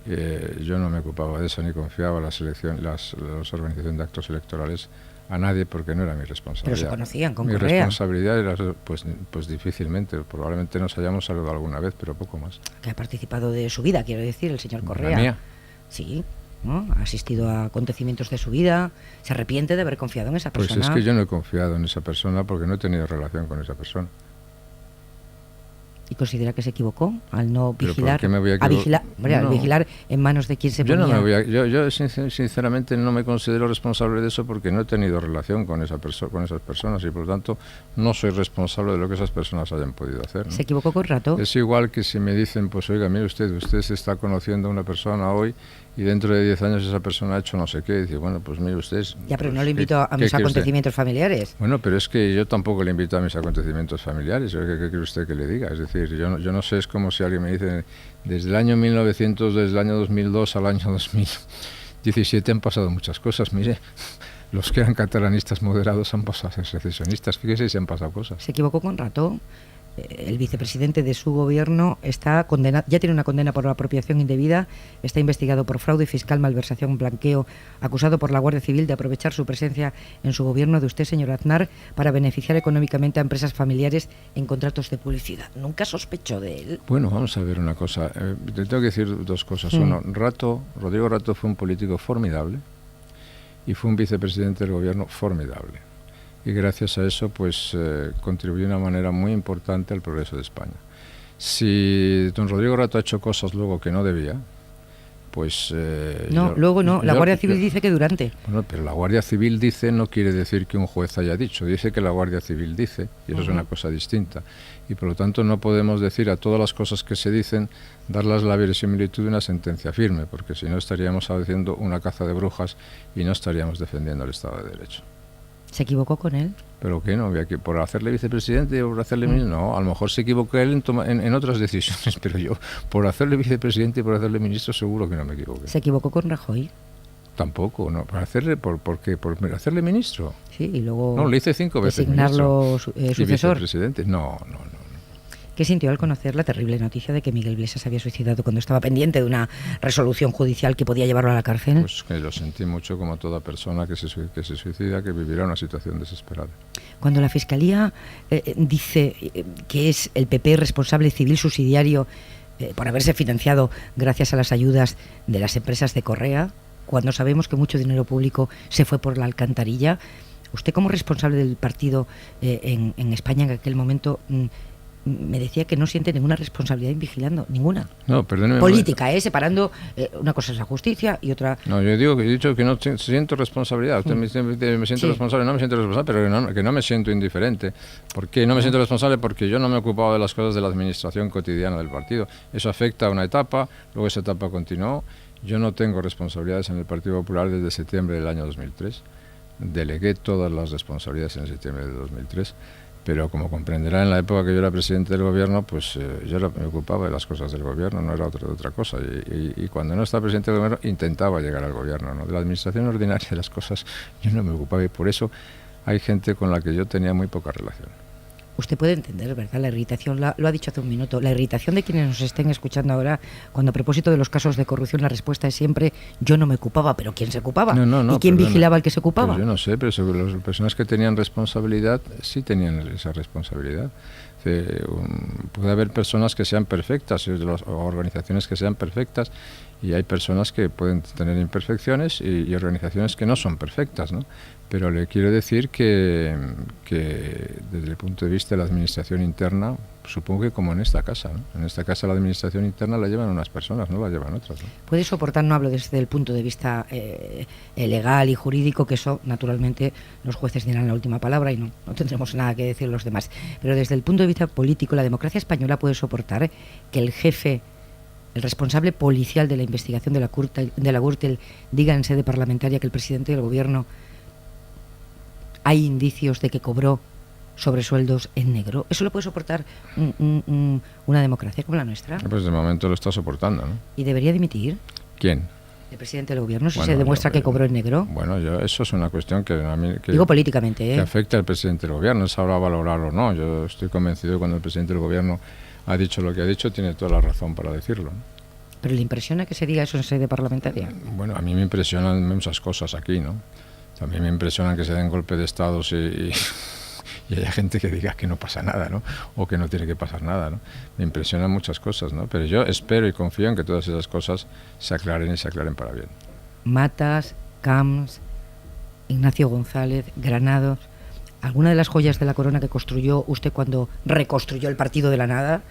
Speaker 2: yo no me ocupaba de eso ni confiaba la organización de actos electorales a nadie porque no era mi responsabilidad.
Speaker 1: Pero se conocían con
Speaker 2: mi
Speaker 1: Correa.
Speaker 2: Mi responsabilidad era, pues difícilmente, probablemente nos hayamos saludado alguna vez, pero poco más.
Speaker 1: Que ha participado de su vida, quiero decir, el señor Correa.
Speaker 2: ¿La mía?
Speaker 1: Sí. ¿No? Ha asistido a acontecimientos de su vida, se arrepiente de haber confiado en esa persona.
Speaker 2: Pues es que yo no he confiado en esa persona porque no he tenido relación con esa persona.
Speaker 1: ¿Y considera que se equivocó al no vigilar?
Speaker 2: ¿Pero por qué me voy a
Speaker 1: vigilar,
Speaker 2: no.
Speaker 1: vigilar en manos de quien se ponía?
Speaker 2: No me voy a, yo sinceramente no me considero responsable de eso porque no he tenido relación con esas personas y por lo tanto no soy responsable de lo que esas personas hayan podido hacer, ¿no?
Speaker 1: ¿Se equivocó con Rato?
Speaker 2: Es igual que si me dicen, pues oiga, mire usted se está conociendo a una persona hoy y dentro de 10 años esa persona ha hecho no sé qué, y dice, bueno, pues mire usted...
Speaker 1: Ya, pero
Speaker 2: pues,
Speaker 1: no le invito a mis acontecimientos familiares.
Speaker 2: Bueno, pero es que yo tampoco le invito a mis acontecimientos familiares, ¿qué quiere usted que le diga? Es decir, yo no sé, es como si alguien me dice, desde el año 1900, desde el año 2002 al año 2017 han pasado muchas cosas, mire... Los que eran catalanistas moderados han pasado a ser secesionistas, fíjese si han pasado cosas.
Speaker 1: ¿Se equivocó con Rato? El vicepresidente de su gobierno está condenado, ya tiene una condena por apropiación indebida, está investigado por fraude fiscal, malversación, blanqueo, acusado por la Guardia Civil de aprovechar su presencia en su gobierno de usted, señor Aznar, para beneficiar económicamente a empresas familiares en contratos de publicidad. ¿Nunca sospechó de él?
Speaker 2: Bueno, vamos a ver una cosa. Te tengo que decir dos cosas. Uno, Rodrigo Rato fue un político formidable y fue un vicepresidente del gobierno formidable. Y gracias a eso pues contribuyó de una manera muy importante al progreso de España. Si don Rodrigo Rato ha hecho cosas luego que no debía, pues...
Speaker 1: luego no, la Guardia Civil dice que durante.
Speaker 2: Bueno, pero la Guardia Civil dice no quiere decir que un juez haya dicho, dice que la Guardia Civil dice, y eso es una cosa distinta. Y por lo tanto no podemos decir a todas las cosas que se dicen, darlas la verosimilitud de una sentencia firme, porque si no estaríamos haciendo una caza de brujas y no estaríamos defendiendo el Estado de Derecho.
Speaker 1: ¿Se equivocó con él?
Speaker 2: ¿Pero qué? ¿No? ¿Por hacerle vicepresidente o por hacerle ministro? No, a lo mejor se equivocó él en otras decisiones, pero yo, por hacerle vicepresidente y por hacerle ministro, seguro que no me equivoqué.
Speaker 1: ¿Se equivocó con Rajoy?
Speaker 2: Tampoco, no. ¿Por qué? ¿Por hacerle ministro?
Speaker 1: Sí, y luego...
Speaker 2: No, le hice 5 veces
Speaker 1: designarlo
Speaker 2: ministro.
Speaker 1: Sucesor.
Speaker 2: Vicepresidente. No.
Speaker 1: ¿Qué sintió al conocer la terrible noticia de que Miguel Iglesias se había suicidado cuando estaba pendiente de una resolución judicial que podía llevarlo a la cárcel?
Speaker 2: Pues que lo sentí mucho, como toda persona que se suicida, que vivirá una situación desesperada.
Speaker 1: Cuando la Fiscalía dice que es el PP responsable civil subsidiario por haberse financiado gracias a las ayudas de las empresas de Correa, cuando sabemos que mucho dinero público se fue por la alcantarilla, usted como responsable del partido en España en aquel momento... me decía que no siente ninguna responsabilidad en vigilando, ninguna.
Speaker 2: No, perdóneme.
Speaker 1: Política, separando una cosa es la justicia y otra...
Speaker 2: No, yo he dicho que no siento responsabilidad. Usted me siento responsable, no me siento responsable, pero que no me siento indiferente. ¿Por qué no me siento responsable? Porque yo no me he ocupado de las cosas de la administración cotidiana del partido. Eso afecta a una etapa, luego esa etapa continuó. Yo no tengo responsabilidades en el Partido Popular desde septiembre del año 2003. Delegué todas las responsabilidades en septiembre de 2003. Pero como comprenderá, en la época que yo era presidente del gobierno, pues yo me ocupaba de las cosas del gobierno, no era otra cosa. Y cuando no estaba presidente del gobierno, intentaba llegar al gobierno, ¿no? De la administración ordinaria de las cosas yo no me ocupaba, y por eso hay gente con la que yo tenía muy poca relación.
Speaker 1: Usted puede entender, ¿verdad? La irritación, lo ha dicho hace un minuto, la irritación de quienes nos estén escuchando ahora, cuando a propósito de los casos de corrupción la respuesta es siempre yo no me ocupaba, pero ¿quién se ocupaba?
Speaker 2: No,
Speaker 1: ¿Y quién vigilaba al que se ocupaba?
Speaker 2: Pues yo no sé, pero sobre las personas que tenían responsabilidad, sí tenían esa responsabilidad. Puede haber personas que sean perfectas, o organizaciones que sean perfectas, y hay personas que pueden tener imperfecciones y organizaciones que no son perfectas, ¿no? Pero le quiero decir que desde el punto de vista de la administración interna, supongo que como en esta casa, ¿no? En esta casa la administración interna la llevan unas personas, no la llevan otras, ¿no?
Speaker 1: Puede soportar, no hablo desde el punto de vista legal y jurídico, que eso naturalmente los jueces dirán la última palabra y no tendremos nada que decir los demás, pero desde el punto de vista político la democracia española puede soportar que el jefe, el responsable policial de la investigación de la Gürtel diga en sede parlamentaria que el presidente del gobierno hay indicios de que cobró sobresueldos en negro. ¿Eso lo puede soportar una democracia como la nuestra?
Speaker 2: Pues de momento lo está soportando, ¿no?
Speaker 1: ¿Y debería dimitir?
Speaker 2: ¿Quién?
Speaker 1: El presidente del gobierno, si se demuestra que cobró en negro.
Speaker 2: Bueno, eso es una cuestión que a mí...
Speaker 1: Digo políticamente,
Speaker 2: que afecta al presidente del gobierno, es ahora valorarlo o no. Yo estoy convencido que cuando el presidente del gobierno ha dicho lo que ha dicho, tiene toda la razón para decirlo, ¿no?
Speaker 1: ¿Pero le impresiona que se diga eso en sede parlamentaria?
Speaker 2: Bueno, a mí me impresionan muchas cosas aquí, ¿no? También me impresiona que se den golpes de estados y haya gente que diga que no pasa nada, ¿no? O que no tiene que pasar nada, ¿no? Me impresionan muchas cosas, ¿no? Pero yo espero y confío en que todas esas cosas se aclaren y se aclaren para bien.
Speaker 1: Matas, Camps, Ignacio González, Granados, ¿alguna de las joyas de la corona que construyó usted cuando reconstruyó el partido de la nada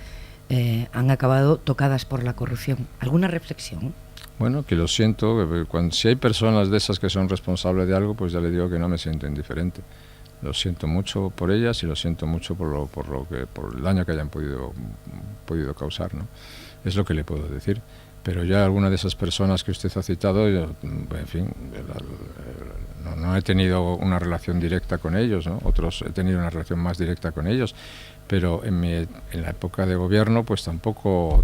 Speaker 1: han acabado tocadas por la corrupción? ¿Alguna reflexión?
Speaker 2: Bueno, que lo siento, si hay personas de esas que son responsables de algo, pues ya le digo que no me siento indiferente. Lo siento mucho por ellas y lo siento mucho por el daño que hayan podido causar, ¿no? Es lo que le puedo decir. Pero ya alguna de esas personas que usted ha citado, yo, en fin, no he tenido una relación directa con ellos, ¿no? Otros he tenido una relación más directa con ellos, pero en la época de gobierno pues tampoco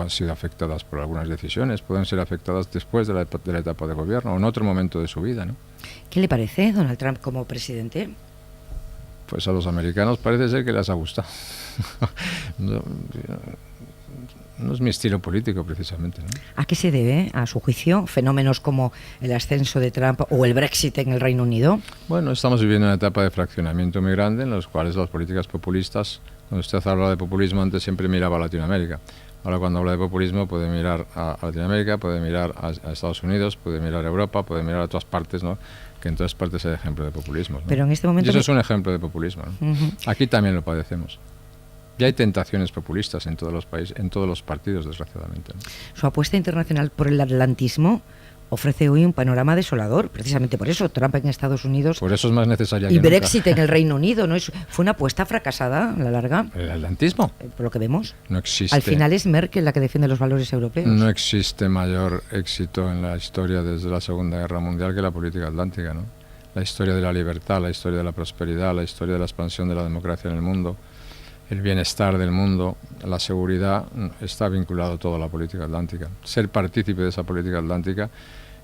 Speaker 2: han sido afectadas por algunas decisiones. Pueden ser afectadas después de la etapa de gobierno o en otro momento de su vida, ¿no?
Speaker 1: ¿Qué le parece Donald Trump como presidente?
Speaker 2: Pues a los americanos parece ser que les ha gustado. No es mi estilo político, precisamente, ¿no?
Speaker 1: ¿A qué se debe, a su juicio, fenómenos como el ascenso de Trump o el Brexit en el Reino Unido?
Speaker 2: Bueno, estamos viviendo una etapa de fraccionamiento muy grande en los cuales las políticas populistas, cuando usted habla de populismo, antes siempre miraba a Latinoamérica. Ahora cuando habla de populismo puede mirar a Latinoamérica, puede mirar a Estados Unidos, puede mirar a Europa, puede mirar a todas partes, ¿no? Que en todas partes hay ejemplo de populismo, ¿no?
Speaker 1: Pero en este momento...
Speaker 2: Y eso es un ejemplo de populismo, ¿no? Aquí también lo padecemos. Y hay tentaciones populistas en todos los países, en todos los partidos, desgraciadamente, ¿no?
Speaker 1: Su apuesta internacional por el atlantismo ofrece hoy un panorama desolador. Precisamente por eso, Trump en Estados Unidos...
Speaker 2: Por eso es más necesaria
Speaker 1: y
Speaker 2: que
Speaker 1: Brexit
Speaker 2: nunca.
Speaker 1: en el Reino Unido, ¿no? Fue una apuesta fracasada a la larga.
Speaker 2: ¿El atlantismo?
Speaker 1: Por lo que vemos.
Speaker 2: No existe.
Speaker 1: Al final es Merkel la que defiende los valores europeos.
Speaker 2: No existe mayor éxito en la historia desde la Segunda Guerra Mundial que la política atlántica, ¿no? La historia de la libertad, la historia de la prosperidad, la historia de la expansión de la democracia en el mundo, el bienestar del mundo, la seguridad, está vinculado todo a la política atlántica. Ser partícipe de esa política atlántica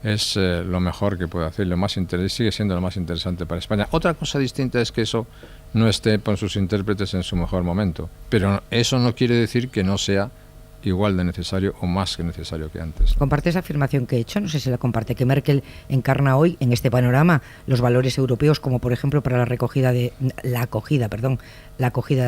Speaker 2: es lo mejor que puede hacer, sigue siendo lo más interesante para España. Otra cosa distinta es que eso no esté con sus intérpretes en su mejor momento, pero eso no quiere decir que no sea igual de necesario o más que necesario que antes.
Speaker 1: ¿Comparte esa afirmación que he hecho? No sé si la comparte, que Merkel encarna hoy en este panorama los valores europeos, como por ejemplo para la acogida de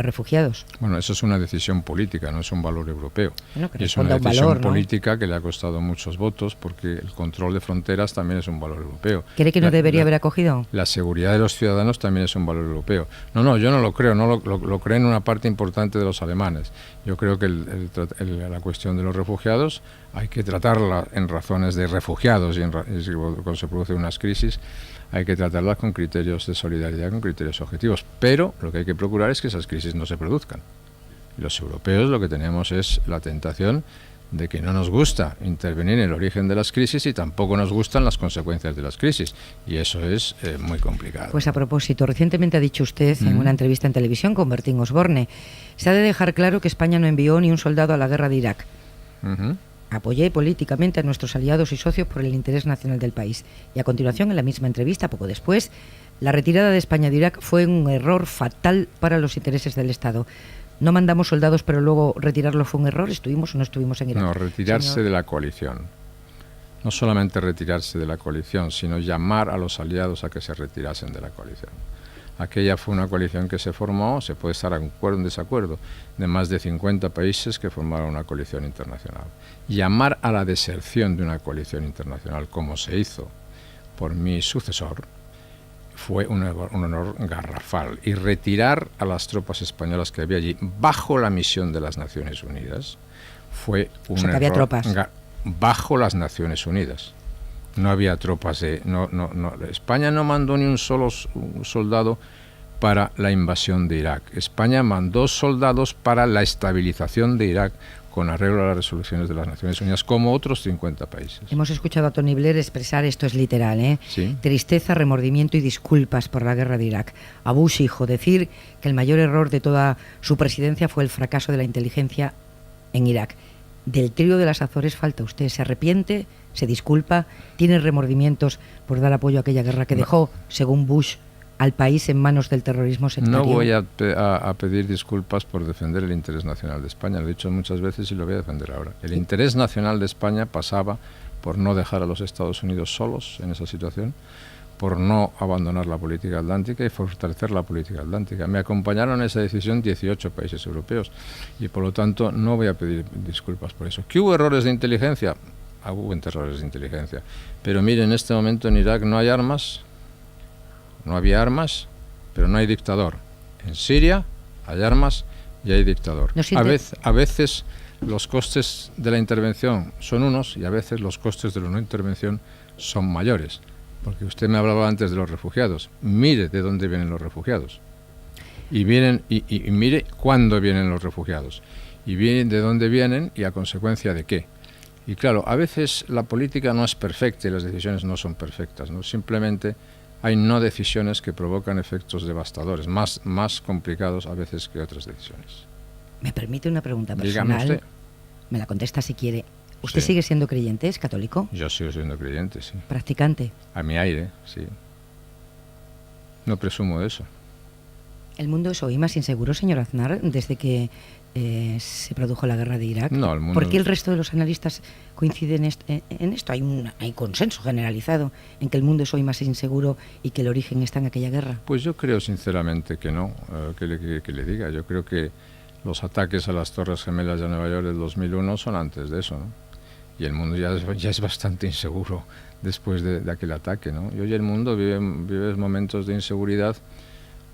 Speaker 1: refugiados.
Speaker 2: Bueno, eso es una decisión política, no es un valor europeo.
Speaker 1: Bueno,
Speaker 2: y es una decisión
Speaker 1: valor, ¿no?
Speaker 2: política que le ha costado muchos votos, porque el control de fronteras también es un valor europeo.
Speaker 1: ¿Cree que no debería haber acogido?
Speaker 2: La seguridad de los ciudadanos también es un valor europeo. No, yo no lo creo, lo creen una parte importante de los alemanes. Yo creo que la cuestión de los refugiados hay que tratarla en razones de refugiados y cuando se producen unas crisis hay que tratarlas con criterios de solidaridad, con criterios objetivos. Pero lo que hay que procurar es que esas crisis no se produzcan. Los europeos lo que tenemos es la tentación de que no nos gusta intervenir en el origen de las crisis y tampoco nos gustan las consecuencias de las crisis. Y eso es muy complicado.
Speaker 1: Pues a propósito, recientemente ha dicho usted en una entrevista en televisión con Bertín Osborne, se ha de dejar claro que España no envió ni un soldado a la guerra de Irak. Apoyé políticamente a nuestros aliados y socios por el interés nacional del país. Y a continuación, en la misma entrevista, poco después, la retirada de España de Irak fue un error fatal para los intereses del Estado. No mandamos soldados, pero luego retirarlo fue un error. ¿Estuvimos o no estuvimos en Irak?
Speaker 2: No, retirarse de la coalición. No solamente retirarse de la coalición, sino llamar a los aliados a que se retirasen de la coalición. Aquella fue una coalición que se formó, se puede estar de acuerdo o en desacuerdo, de más de 50 países que formaron una coalición internacional. Llamar a la deserción de una coalición internacional, como se hizo por mi sucesor, fue un honor garrafal. Y retirar a las tropas españolas que había allí bajo la misión de las Naciones Unidas fue un error.
Speaker 1: Había tropas.
Speaker 2: Bajo las Naciones Unidas. No había tropas España no mandó ni un solo soldado para la invasión de Irak. España mandó soldados para la estabilización de Irak, con arreglo a las resoluciones de las Naciones Unidas, como otros 50 países.
Speaker 1: Hemos escuchado a Tony Blair expresar, esto es literal,
Speaker 2: ¿Sí?
Speaker 1: Tristeza, remordimiento y disculpas por la guerra de Irak. A Bush hijo decir que el mayor error de toda su presidencia fue el fracaso de la inteligencia en Irak. Del trío de las Azores falta usted. ¿Se arrepiente? ¿Se disculpa? ¿Tiene remordimientos por dar apoyo a aquella guerra que dejó, según Bush, al país en manos del terrorismo sectario?
Speaker 2: No voy a pedir disculpas por defender el interés nacional de España. Lo he dicho muchas veces y lo voy a defender ahora. El interés nacional de España pasaba por no dejar a los Estados Unidos solos en esa situación, por no abandonar la política atlántica y fortalecer la política atlántica. Me acompañaron en esa decisión 18 países europeos y por lo tanto no voy a pedir disculpas por eso. ¿Que hubo errores de inteligencia? Hubo errores de inteligencia. Pero mire, en este momento en Irak no hay armas, no había armas, pero no hay dictador. En Siria hay armas y hay dictador. A veces los costes de la intervención son unos y a veces los costes de la no intervención son mayores. Porque usted me hablaba antes de los refugiados. Mire de dónde vienen los refugiados. Y mire cuándo vienen los refugiados. Y vienen de dónde vienen y a consecuencia de qué. Y claro, a veces la política no es perfecta y las decisiones no son perfectas, ¿no? Simplemente hay no decisiones que provocan efectos devastadores, más complicados a veces que otras decisiones.
Speaker 1: ¿Me permite una pregunta personal?
Speaker 2: Dígame usted.
Speaker 1: Me la contesta si quiere. ¿Usted
Speaker 2: Sí.
Speaker 1: sigue siendo creyente? ¿Es católico?
Speaker 2: Yo sigo siendo creyente, sí.
Speaker 1: ¿Practicante?
Speaker 2: A mi aire, sí. No presumo de eso.
Speaker 1: ¿El mundo es hoy más inseguro, señor Aznar, desde que se produjo la guerra de Irak?
Speaker 2: No, el mundo...
Speaker 1: ¿Por qué el resto de los analistas coinciden en esto? Hay consenso generalizado en que el mundo es hoy más inseguro y que el origen está en aquella guerra.
Speaker 2: Pues yo creo sinceramente que no, que le diga. Yo creo que los ataques a las Torres Gemelas de Nueva York del 2001 son antes de eso, ¿no? Y el mundo ya es bastante inseguro después de aquel ataque, ¿no? Y hoy el mundo vive momentos de inseguridad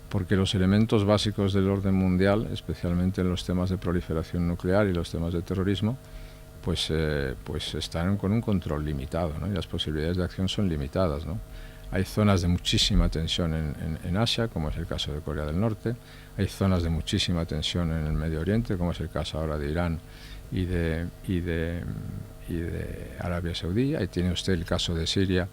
Speaker 2: porque los elementos básicos del orden mundial, especialmente en los temas de proliferación nuclear y los temas de terrorismo, pues están con un control limitado, ¿no? Y las posibilidades de acción son limitadas, ¿no? Hay zonas de muchísima tensión en Asia, como es el caso de Corea del Norte. Hay zonas de muchísima tensión en el Medio Oriente, como es el caso ahora de Irán y de Arabia Saudí. Ahí tiene usted el caso de Siria,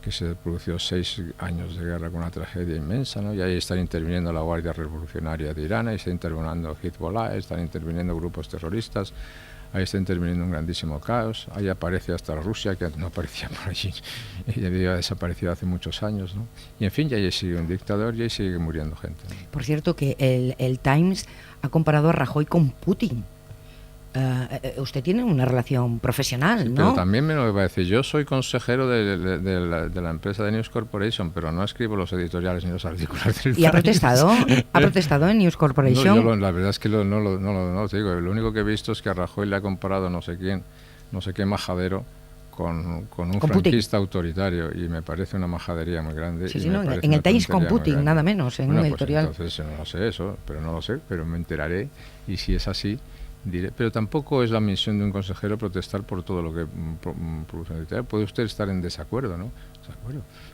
Speaker 2: que se produjo 6 años de guerra con una tragedia inmensa, ¿no? Y ahí están interviniendo la Guardia Revolucionaria de Irán, ahí está interviniendo Hezbollah, están interviniendo grupos terroristas, ahí está interviniendo un grandísimo caos. Ahí aparece hasta Rusia, que no aparecía por allí, y había desaparecido hace muchos años, ¿no? Y en fin, ya ahí sigue un dictador y ahí sigue muriendo gente, ¿no?
Speaker 1: Por cierto, que el Times ha comparado a Rajoy con Putin. Usted tiene una relación profesional,
Speaker 2: sí,
Speaker 1: ¿no?
Speaker 2: Pero también me lo va a decir. Yo soy consejero de la empresa de News Corporation, pero no escribo los editoriales ni los artículos del
Speaker 1: ¿Y ha
Speaker 2: Times.
Speaker 1: protestado? ¿Ha protestado en News Corporation?
Speaker 2: No, la verdad es que no lo digo. Lo único que he visto es que a Rajoy le ha comparado no sé qué majadero con un franquista autoritario, y me parece una majadería muy grande.
Speaker 1: Sí, no, en el Times con Putin, nada menos, en un editorial.
Speaker 2: Pues entonces no lo sé eso, pero me enteraré, y si es así, diré. Pero tampoco es la misión de un consejero protestar por todo lo que produce un editorial. Puede usted estar en desacuerdo, ¿no?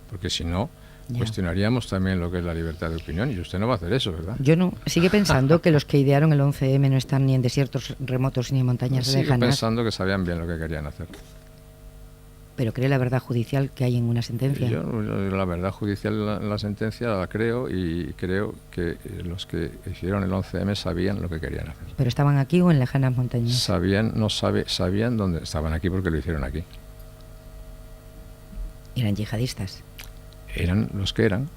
Speaker 2: Porque si no, cuestionaríamos también lo que es la libertad de opinión, y usted no va a hacer eso, ¿verdad?
Speaker 1: Yo no. Sigue pensando que los que idearon el 11M no están ni en desiertos remotos ni en montañas lejanas.
Speaker 2: Sigo pensando que sabían bien lo que querían hacer.
Speaker 1: Pero cree la verdad judicial que hay en una sentencia.
Speaker 2: Yo la verdad judicial, la sentencia la creo, y creo que los que hicieron el 11M sabían lo que querían hacer.
Speaker 1: ¿Pero estaban aquí o en lejanas montañas?
Speaker 2: Sabían dónde estaban, aquí porque lo hicieron aquí.
Speaker 1: ¿Eran yihadistas?
Speaker 2: Eran los que eran,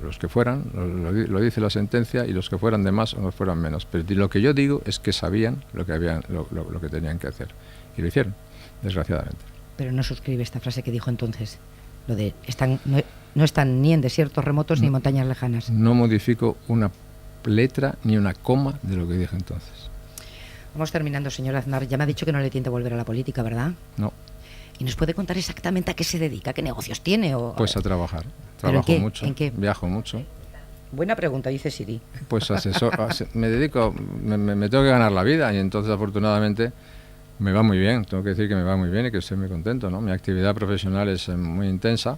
Speaker 2: los que fueran, lo dice la sentencia, y los que fueran de más o no fueran menos. Pero lo que yo digo es que sabían lo que tenían que hacer, y lo hicieron, desgraciadamente.
Speaker 1: Pero no suscribe esta frase que dijo entonces, lo de no están ni en desiertos remotos ni en montañas lejanas.
Speaker 2: No modifico una letra ni una coma de lo que dije entonces.
Speaker 1: Vamos terminando, señor Aznar. Ya me ha dicho que no le tienta volver a la política, ¿verdad?
Speaker 2: No.
Speaker 1: ¿Y nos puede contar exactamente a qué se dedica? ¿Qué negocios tiene?
Speaker 2: Pues a trabajar. Trabajo mucho.
Speaker 1: ¿En qué?
Speaker 2: Viajo mucho.
Speaker 1: Buena pregunta, dice Siri.
Speaker 2: Pues me dedico, me tengo que ganar la vida, y entonces afortunadamente me va muy bien. Tengo que decir que me va muy bien y que estoy muy contento, ¿no? Mi actividad profesional es muy intensa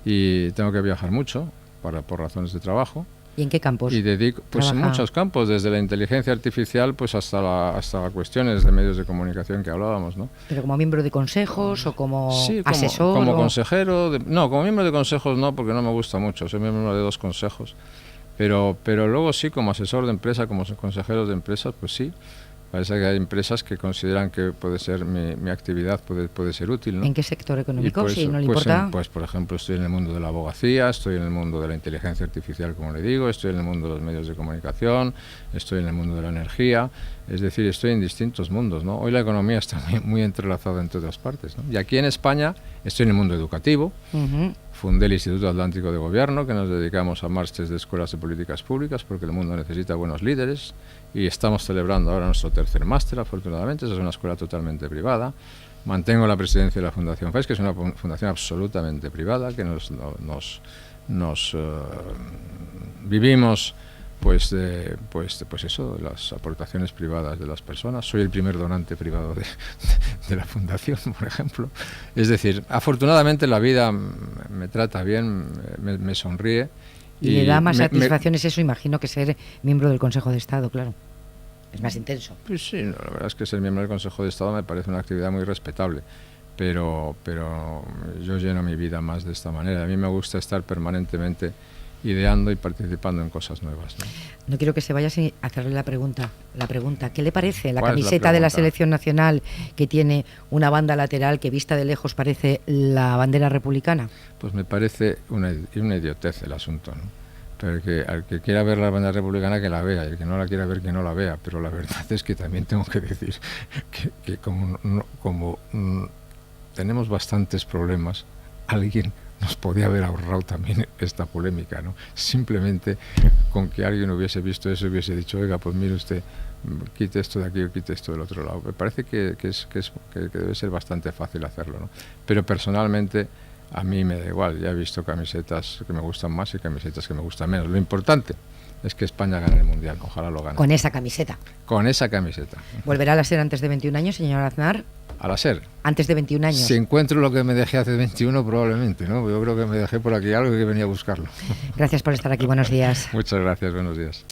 Speaker 2: y tengo que viajar mucho por razones de trabajo.
Speaker 1: ¿Y en qué campos?
Speaker 2: Y dedico, pues en muchos campos, desde la inteligencia artificial pues hasta cuestiones de medios de comunicación que hablábamos, ¿no?
Speaker 1: ¿Pero como miembro de consejos o como
Speaker 2: asesor? Sí, como consejero. No, como miembro de consejos no, porque no me gusta mucho. Soy miembro de 2 consejos. Pero luego sí, como asesor de empresa, como consejero de empresas, pues sí. Parece que hay empresas que consideran que puede ser mi actividad puede ser útil, ¿no?
Speaker 1: ¿En qué sector económico,
Speaker 2: pues,
Speaker 1: si no le importa?
Speaker 2: Pues, por ejemplo, estoy en el mundo de la abogacía, estoy en el mundo de la inteligencia artificial, como le digo, estoy en el mundo de los medios de comunicación, estoy en el mundo de la energía, es decir, estoy en distintos mundos, ¿no? Hoy la economía está muy entrelazada en todas partes, ¿no? Y aquí en España estoy en el mundo educativo. Fundé el Instituto Atlántico de Gobierno, que nos dedicamos a másteres de escuelas de políticas públicas, porque el mundo necesita buenos líderes, y estamos celebrando ahora nuestro 3er máster, afortunadamente. Esa es una escuela totalmente privada. Mantengo la presidencia de la Fundación FAES, que es una fundación absolutamente privada, que vivimos pues eso, de las aportaciones privadas de las personas. Soy el primer donante privado de la fundación, por ejemplo. Es decir, afortunadamente la vida me trata bien, me sonríe.
Speaker 1: Y le da más satisfacciones eso, imagino, que ser miembro del Consejo de Estado, claro. Es más intenso.
Speaker 2: Pues sí, la verdad es que ser miembro del Consejo de Estado me parece una actividad muy respetable. Pero yo lleno mi vida más de esta manera. A mí me gusta estar permanentemente ideando y participando en cosas nuevas, ¿no?
Speaker 1: No quiero que se vaya sin hacerle la pregunta. ¿Qué le parece la camiseta de la Selección Nacional, que tiene una banda lateral que vista de lejos parece la bandera republicana?
Speaker 2: Pues me parece una idiotez el asunto, ¿no? Pero al que quiera ver la bandera republicana, que la vea, y el que no la quiera ver, que no la vea. Pero la verdad es que también tengo que decir que como tenemos bastantes problemas, alguien nos podía haber ahorrado también esta polémica, ¿no? Simplemente con que alguien hubiese visto eso, hubiese dicho, oiga, pues mire usted, quite esto de aquí o quite esto del otro lado. Me parece que debe ser bastante fácil hacerlo, ¿no? Pero personalmente A mí me da igual, ya he visto camisetas que me gustan más y camisetas que me gustan menos. Lo importante es que España gane el Mundial, ojalá lo gane.
Speaker 1: Con esa camiseta.
Speaker 2: Con esa camiseta.
Speaker 1: ¿Volverá a la SER antes de 21 años, señor Aznar?
Speaker 2: A la SER.
Speaker 1: Antes de 21 años.
Speaker 2: Si encuentro lo que me dejé hace 21, probablemente, ¿no? Yo creo que me dejé por aquí algo y que venía a buscarlo.
Speaker 1: Gracias por estar aquí, buenos días.
Speaker 2: Muchas gracias, buenos días.